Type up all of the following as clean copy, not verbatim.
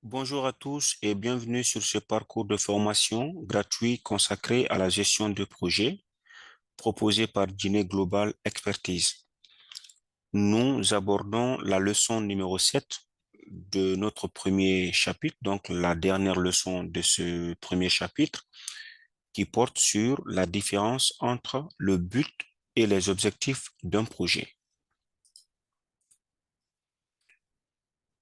Bonjour à tous et bienvenue sur ce parcours de formation gratuit consacré à la gestion de projets proposé par Dîner Global Expertise. Nous abordons la leçon numéro 7 de notre premier chapitre, donc la dernière leçon de ce premier chapitre qui porte sur la différence entre le but et les objectifs d'un projet.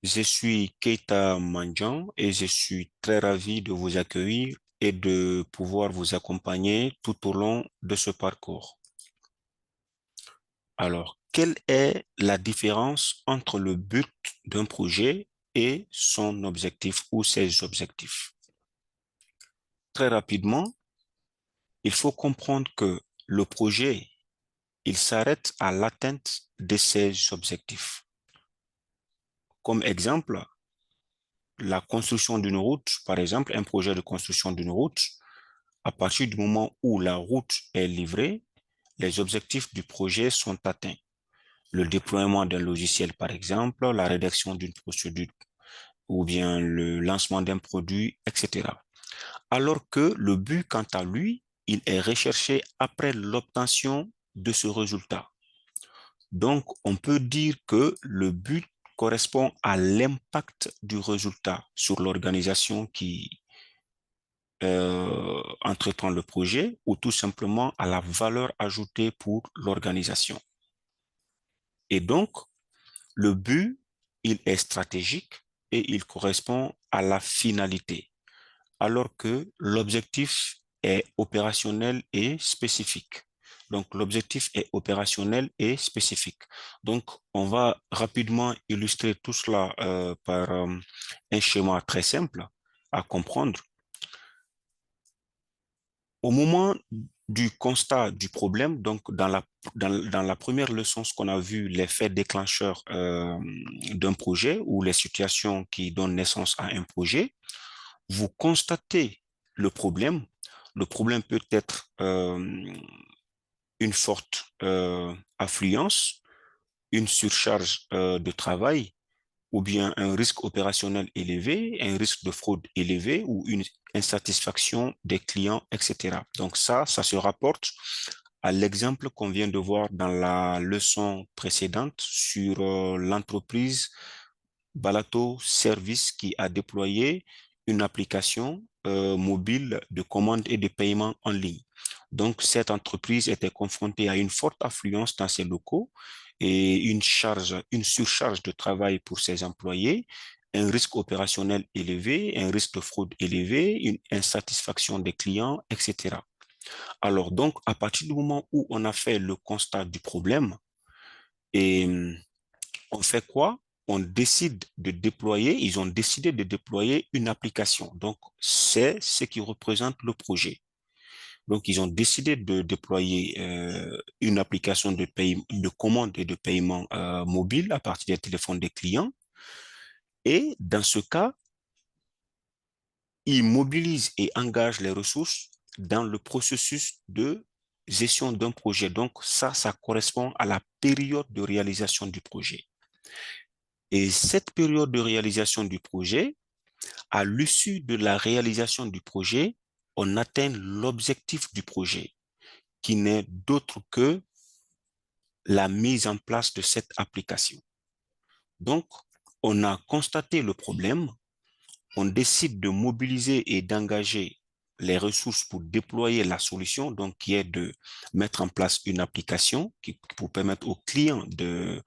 Je suis Keita Mandjan et je suis très ravi de vous accueillir et de pouvoir vous accompagner tout au long de ce parcours. Alors, quelle est la différence entre le but d'un projet et son objectif ou ses objectifs? Très rapidement, il faut comprendre que le projet, il s'arrête à l'atteinte de ses objectifs. Comme exemple, la construction d'une route, par exemple, un projet de construction d'une route, à partir du moment où la route est livrée, les objectifs du projet sont atteints. Le déploiement d'un logiciel, par exemple, la rédaction d'une procédure ou bien le lancement d'un produit, etc. Alors que le but, quant à lui, il est recherché après l'obtention de ce résultat. Donc, on peut dire que le but correspond à l'impact du résultat sur l'organisation qui entreprend le projet ou tout simplement à la valeur ajoutée pour l'organisation. Et donc, le but, il est stratégique et il correspond à la finalité, alors que l'objectif est opérationnel et spécifique. Donc, l'objectif est opérationnel et spécifique. Donc, on va rapidement illustrer tout cela par un schéma très simple à comprendre. Au moment du constat du problème, donc dans la première leçon, ce qu'on a vu, les faits déclencheurs d'un projet ou les situations qui donnent naissance à un projet, vous constatez le problème. Le problème peut être une forte affluence, une surcharge de travail, ou bien un risque opérationnel élevé, un risque de fraude élevé ou une insatisfaction des clients, etc. Donc ça se rapporte à l'exemple qu'on vient de voir dans la leçon précédente sur l'entreprise Balato Service qui a déployé une application mobile de commande et de paiement en ligne. Donc, cette entreprise était confrontée à une forte affluence dans ses locaux et une surcharge de travail pour ses employés, un risque opérationnel élevé, un risque de fraude élevé, une insatisfaction des clients, etc. Alors, donc, à partir du moment où on a fait le constat du problème, et on fait quoi? On décide de déployer, ils ont décidé de déployer une application. Donc, c'est ce qui représente le projet. Donc, ils ont décidé de déployer une application de commande et de paiement mobile à partir des téléphones des clients. Et dans ce cas, ils mobilisent et engagent les ressources dans le processus de gestion d'un projet. Donc, ça correspond à la période de réalisation du projet. Et cette période de réalisation du projet, à l'issue de la réalisation du projet, on atteint l'objectif du projet, qui n'est d'autre que la mise en place de cette application. Donc, on a constaté le problème, on décide de mobiliser et d'engager les ressources pour déployer la solution, donc qui est de mettre en place une application pour permettre aux clients de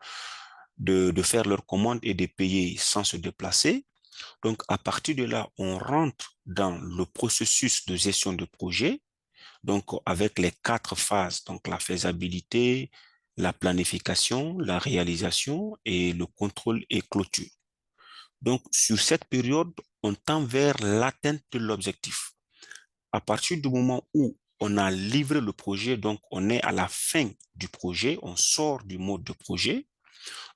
faire leurs commandes et de payer sans se déplacer. Donc, à partir de là, on rentre dans le processus de gestion de projet, donc avec les 4 phases, donc la faisabilité, la planification, la réalisation et le contrôle et clôture. Donc, sur cette période, on tend vers l'atteinte de l'objectif. À partir du moment où on a livré le projet, donc on est à la fin du projet, on sort du mode de projet,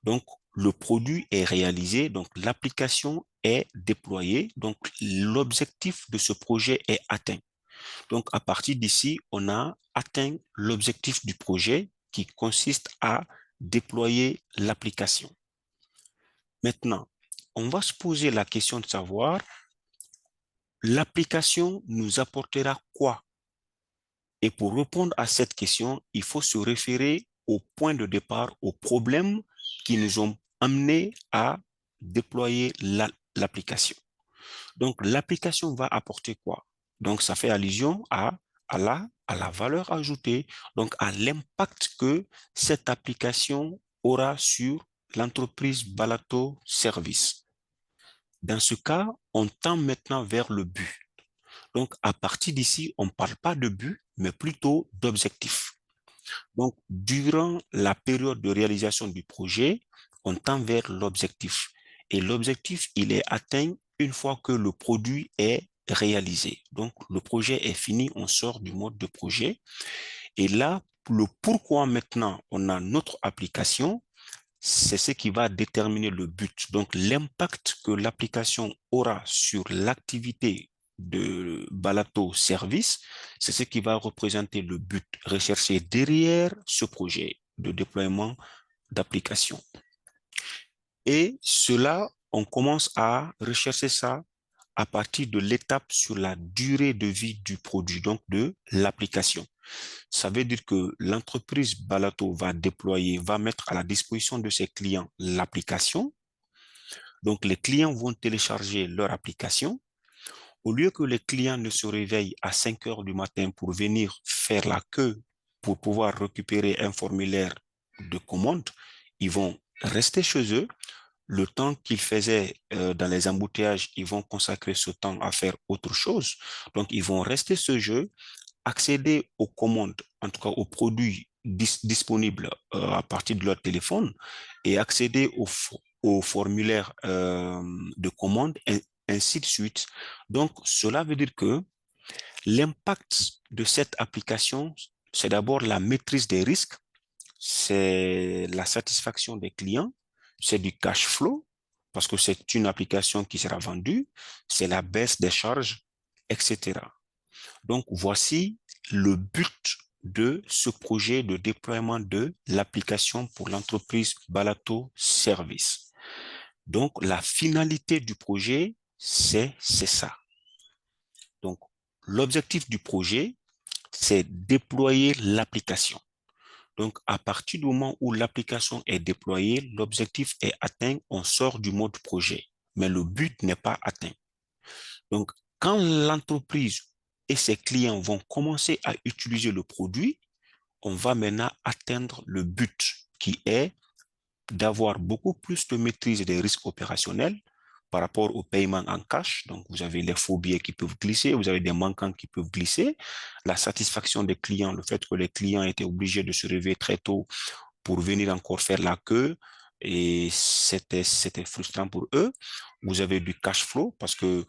donc le produit est réalisé, donc l'application est déployée, donc l'objectif de ce projet est atteint. Donc à partir d'ici, on a atteint l'objectif du projet qui consiste à déployer l'application. Maintenant, on va se poser la question de savoir l'application nous apportera quoi? Et pour répondre à cette question, il faut se référer au point de départ, aux problèmes qui nous ont amenés à déployer l'application. Donc, l'application va apporter quoi? Donc, ça fait allusion à la valeur ajoutée, donc à l'impact que cette application aura sur l'entreprise Balato Service. Dans ce cas, on tend maintenant vers le but. Donc, à partir d'ici, on ne parle pas de but, mais plutôt d'objectif. Donc, durant la période de réalisation du projet, on tend vers l'objectif. Et l'objectif, il est atteint une fois que le produit est réalisé. Donc, le projet est fini, on sort du mode de projet. Et là, le pourquoi maintenant on a notre application, c'est ce qui va déterminer le but. Donc, l'impact que l'application aura sur l'activité de Balato Service, c'est ce qui va représenter le but recherché derrière ce projet de déploiement d'application. Et cela, on commence à rechercher ça à partir de l'étape sur la durée de vie du produit, donc de l'application. Ça veut dire que l'entreprise Balato va déployer, va mettre à la disposition de ses clients l'application. Donc, les clients vont télécharger leur application. Au lieu que les clients ne se réveillent à 5 heures du matin pour venir faire la queue pour pouvoir récupérer un formulaire de commande, ils vont rester chez eux. Le temps qu'ils faisaient dans les embouteillages, ils vont consacrer ce temps à faire autre chose. Donc, ils vont rester ce jeu, accéder aux commandes, en tout cas aux produits disponibles à partir de leur téléphone et accéder aux formulaires de commande, et ainsi de suite. Donc, cela veut dire que l'impact de cette application, c'est d'abord la maîtrise des risques, c'est la satisfaction des clients, c'est du cash flow, parce que c'est une application qui sera vendue, c'est la baisse des charges, etc. Donc, voici le but de ce projet de déploiement de l'application pour l'entreprise Balato Service. Donc, la finalité du projet, c'est ça. Donc, l'objectif du projet, c'est déployer l'application. Donc, à partir du moment où l'application est déployée, l'objectif est atteint, on sort du mode projet, mais le but n'est pas atteint. Donc, quand l'entreprise et ses clients vont commencer à utiliser le produit, on va maintenant atteindre le but qui est d'avoir beaucoup plus de maîtrise des risques opérationnels par rapport au paiement en cash. Donc, vous avez les faux billets qui peuvent glisser, vous avez des manquants qui peuvent glisser, la satisfaction des clients, le fait que les clients étaient obligés de se réveiller très tôt pour venir encore faire la queue, et c'était frustrant pour eux. Vous avez du cash flow parce que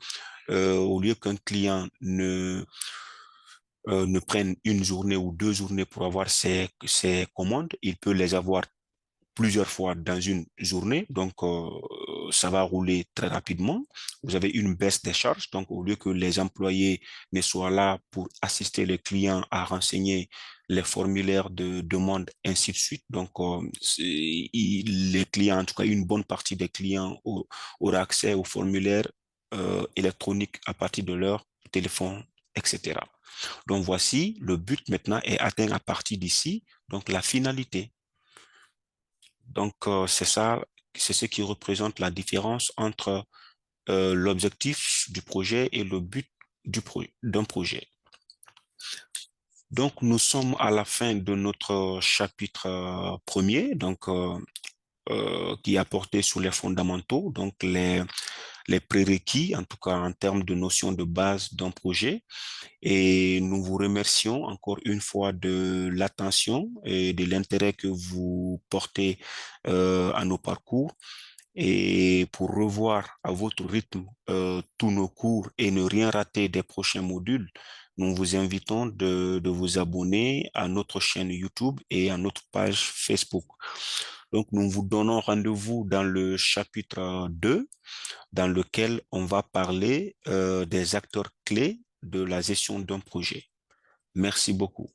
au lieu qu'un client ne prenne une journée ou 2 journées pour avoir ses commandes, il peut les avoir plusieurs fois dans une journée, donc ça va rouler très rapidement. Vous avez une baisse des charges, donc au lieu que les employés ne soient là pour assister les clients à renseigner les formulaires de demande, ainsi de suite. Donc, les clients, en tout cas une bonne partie des clients aura accès aux formulaires électroniques à partir de leur téléphone, etc. Donc, voici, le but maintenant est atteint à partir d'ici, donc la finalité. Donc, c'est ça, c'est ce qui représente la différence entre l'objectif du projet et le but d'un projet. Donc, nous sommes à la fin de notre chapitre premier, donc, qui a porté sur les fondamentaux, donc les prérequis, en tout cas en termes de notions de base d'un projet. Et nous vous remercions encore une fois de l'attention et de l'intérêt que vous portez à nos parcours. Et pour revoir à votre rythme tous nos cours et ne rien rater des prochains modules, nous vous invitons de vous abonner à notre chaîne YouTube et à notre page Facebook. Donc, nous vous donnons rendez-vous dans le chapitre 2, dans lequel on va parler des acteurs clés de la gestion d'un projet. Merci beaucoup.